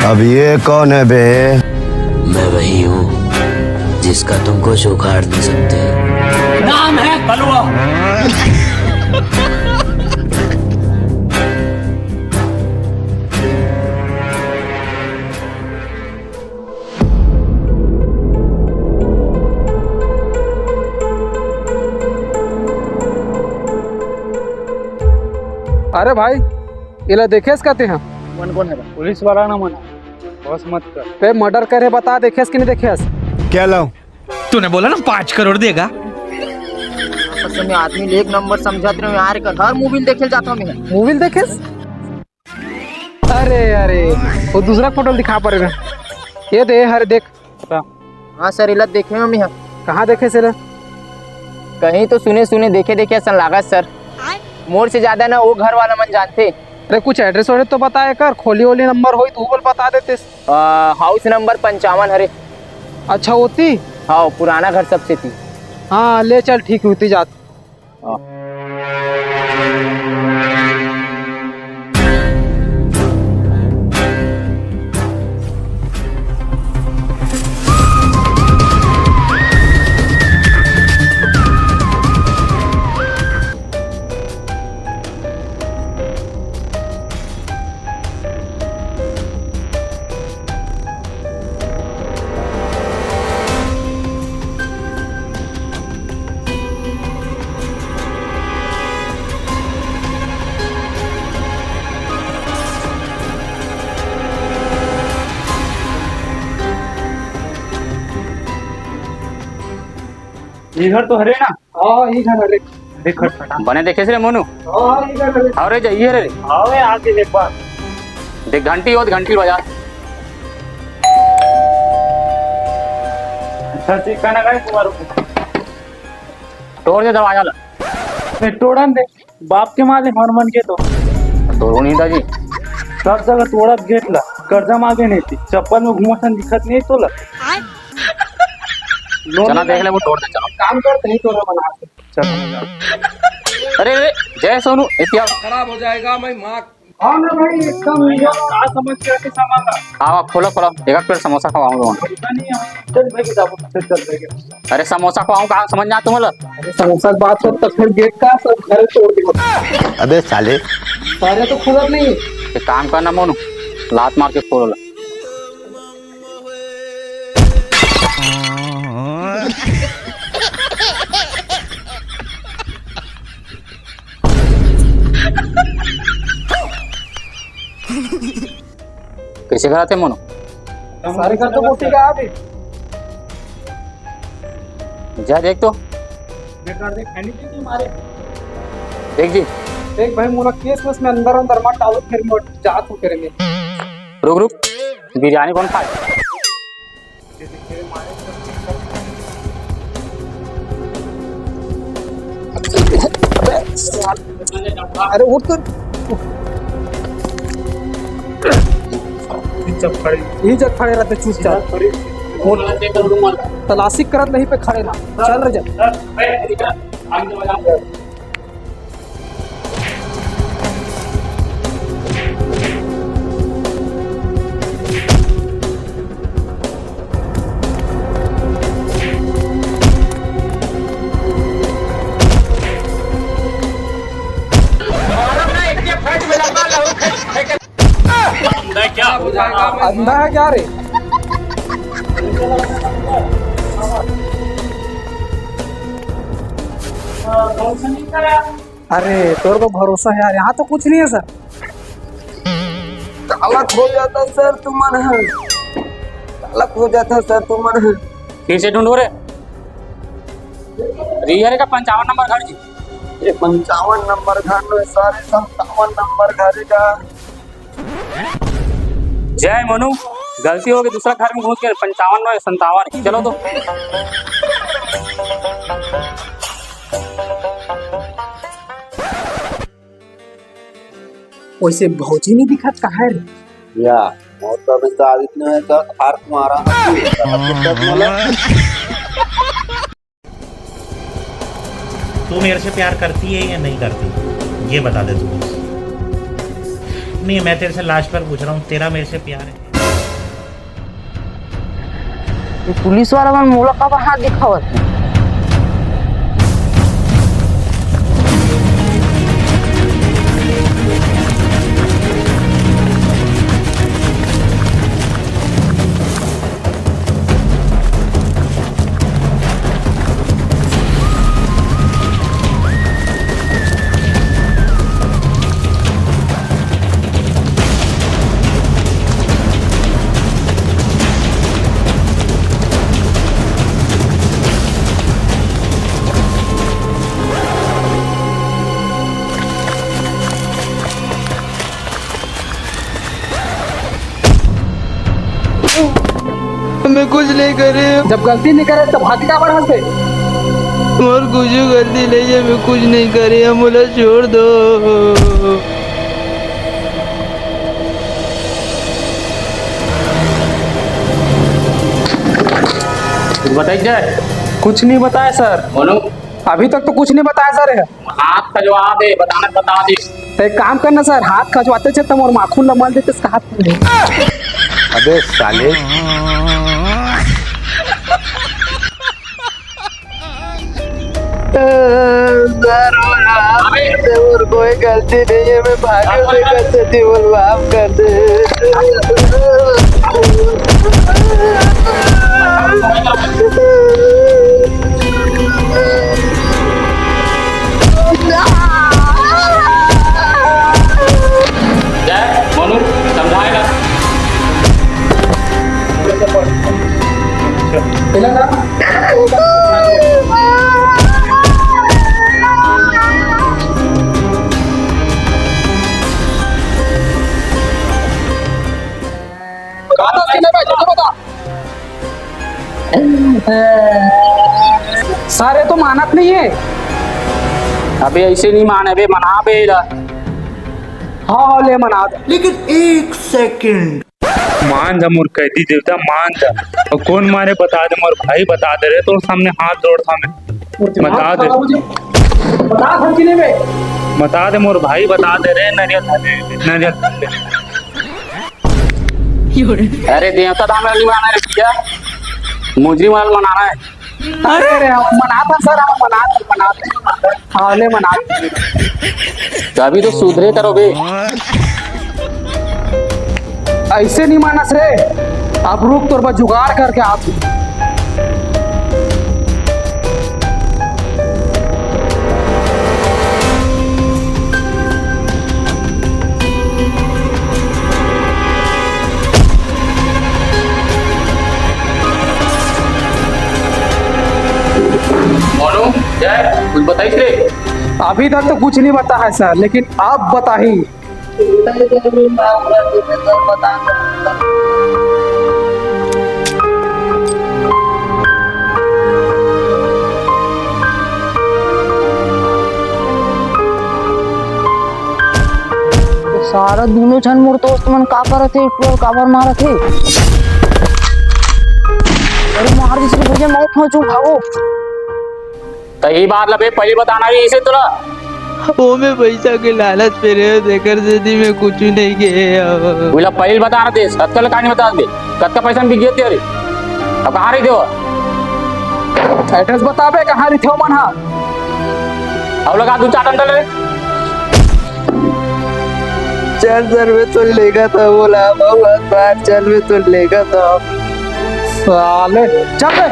अब ये कौन है बे? मैं वही हूँ जिसका तुमको उखाड़ नहीं सकते। नाम है बलुआ। अरे भाई इला देखेस कहते हैं कौन कौन है? पुलिस वाला ना मना, बस मत कर। पे मर्डर करे बता देखेस कि नहीं देखेस? क्या लाऊं? तूने बोला ना 5 करोड़ देगा। आपस में आदमी एक नंबर समझाते रहे यार कर हर मूवी देखे जाता हूं मैं। मूवी देखेस? अरे अरे वो दूसरा फोटो दिखा पड़ेगा। ये दे हर देख। हाँ सर इला देखे हम यहाँ। कहाँ देखे से? कहीं तो सुने सुने देखे देखे ऐसा लगा सर। मोर से ज्यादा ना वो घर वाला मन जानते। अरे कुछ एड्रेस वोड्रेस तो बताया कर, खोली ओली नंबर हो तो बोल बता देते। हाउस नंबर 55 हरे। अच्छा होती? हाँ पुराना घर सबसे थी। हाँ ले चल ठीक होती जात। ये घर तो हरे ना? हाँ ये घर हरे। देख खटखटा बने देखे से मोनू। हाँ ये घर हरे। अरे जाइए रे। आवे आगे एक बार देख घंटी हो घंटी बजा। अच्छा ठीक कहना का तुम्हारे को तोड़ दे दरवाजा ला। मैं तोड़न दे बाप के माले हर मन के तो तोड़ो नहीं दादी। सब जगह तोड़त गेट ला, कर्जा मांगे नहीं थी, चप्पल में घूमसन दिखत नहीं तो ला। चला देख ले वो तोड़ दे चलो। काम करते ही तोरा बना के। चल अरे अरे जय सोनू इतिहास खराब हो जाएगा मैं माँ। हाँ ना भाई एकदम का समझ के आके सामान हाँ खोलो खोलो एक प्लेट समोसा खवाऊंगा। चल भाई किताब चल भाई। अरे समोसा खवाऊं कहाँ समझ ना तुम्हें? अरे समोसा की बात हो तो फिर गेट का सब घर तोड़ दिया। अबे साले, सारे तो खुदत नहीं। एक काम करना मोनू लात मार के खोल ला। कैसे घर आते मोनू? सारे घर तो मोटी का अभी। जा देख तो देख जी। देख भाई मोला केस में अंदर अंदर मत डालो फिर मैं जात हो करेंगे। रुक रुक बिरयानी कौन खाए? अरे उठ तो यही जग खड़े रहते चुपचाप। तलाशी करत नहीं पे खड़े ना चल रहे जा। अंधा है क्या रे? अरे तोर को भरोसा है यार, यहाँ तो कुछ नहीं है सर। तालक हो जाता सर तुमन है, तालक हो जाता सर तुमन है। फिर से ढूंढो रे। रियर का 55 नंबर घर जी। ये 55 नंबर घर में सारे 57 नंबर घर का। जय मनु गलती हो गई दूसरा घर में घुस के 55 में 57 चलो तो। वैसे भौजी नहीं दिखत कहाँ है रे? या और तो अभी साबित नहीं है सर, हार तुम्हारा तू मेरे से प्यार करती है या नहीं करती, ये बता दे तू। नहीं, मैं तेरे से लास्ट बार पूछ रहा हूँ, तेरा मेरे से प्यार है? ये पुलिस वाला मन मोला का हाथ दिखावत है। मैं कुछ नहीं करे जब गलती नहीं करे तब हाथी का बढ़ा से और कुछ गलती नहीं है, मैं कुछ नहीं करे, मुझे छोड़ दो। बताइए जाए। कुछ नहीं बताया सर। बोलो। अभी तक तो कुछ नहीं बताया सर। हाथ खजवा दे, बताना बता दे। तो एक काम करना सर, हाथ खजवाते थे तुम और माखून लमल देते इसका हाथ में। अबे साले और कोई गलती नहीं है, मैं भागे से करते थी, बोल माफ कर दे। मोनू समझाएगा। सारे तो मानत नहीं है। अबे ऐसे नहीं माने बे, मना बे इधर। हाँ ले मना दे। मान जा मोर कैदी देवता, मान जा। और कौन मारे बता दे, मोर भाई बता दे रहे तो सामने हाथ जोड़ सामने बता दे। बता धमकी में बता दे, मोर भाई बता दे रहे। नरियल अरे देवता धाम नहीं मनाना है क्या, मुजरिम वाला मनाना है। अरे अरे मना था सर, हम मनाते। हाँ ले मना। तो अभी तो सुधरे करो बे। ऐसे नहीं मानस रे, अब रुक तोर बस जुगाड़ करके आती। मोनू जय कुछ बताइए रे। अभी तक तो कुछ नहीं बता है सर, लेकिन आप बता ही। सारा दोनों जन मोर दोस्त मन का करत थे, काबर मारत थे। अरे मार दिस रे भैया, मौत हो चुक भागो। तो ये बात लबे पहले बताना ही इसे तुला। वो मैं पैसा के लालच पे रहे देकर से मैं कुछ नहीं किया। बोला पहले बताना दे, कल कहानी बता दे। कद का पैसा बिक गया तेरे, अब कहाँ रही थे? एड्रेस बताबे कहाँ रही थे मन? हाँ अब लगा दू चाट अंदर ले। 4,000 में तो लेगा था, बोला बहुत बार चल में तो लेगा था। साले चल बे।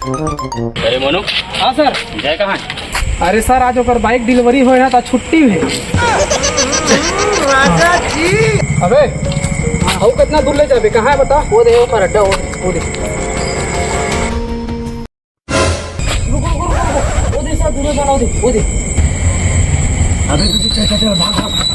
अरे मोनू। हाँ सर। जय कहाँ? अरे सर आज ओकर बाइक डिलीवरी हो है तो छुट्टी है। राजा जी। अबे आओ कितना दूर ले जाबे, कहाँ है बता? वो दे ऊपर अड्डा, वो दे। वो दे सर, दूर जाना, वो दे। अबे तू चल भाग।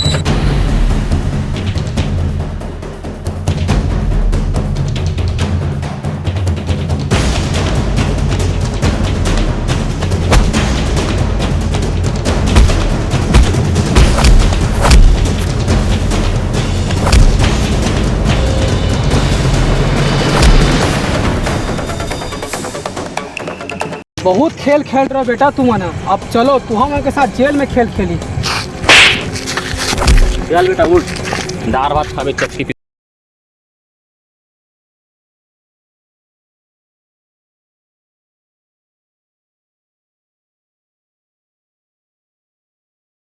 बहुत खेल खेल रहा बेटा तू मना। अब चलो तू हम के साथ जेल में खेल खेली। चल बेटा उठ, दार भात खावे चक्की।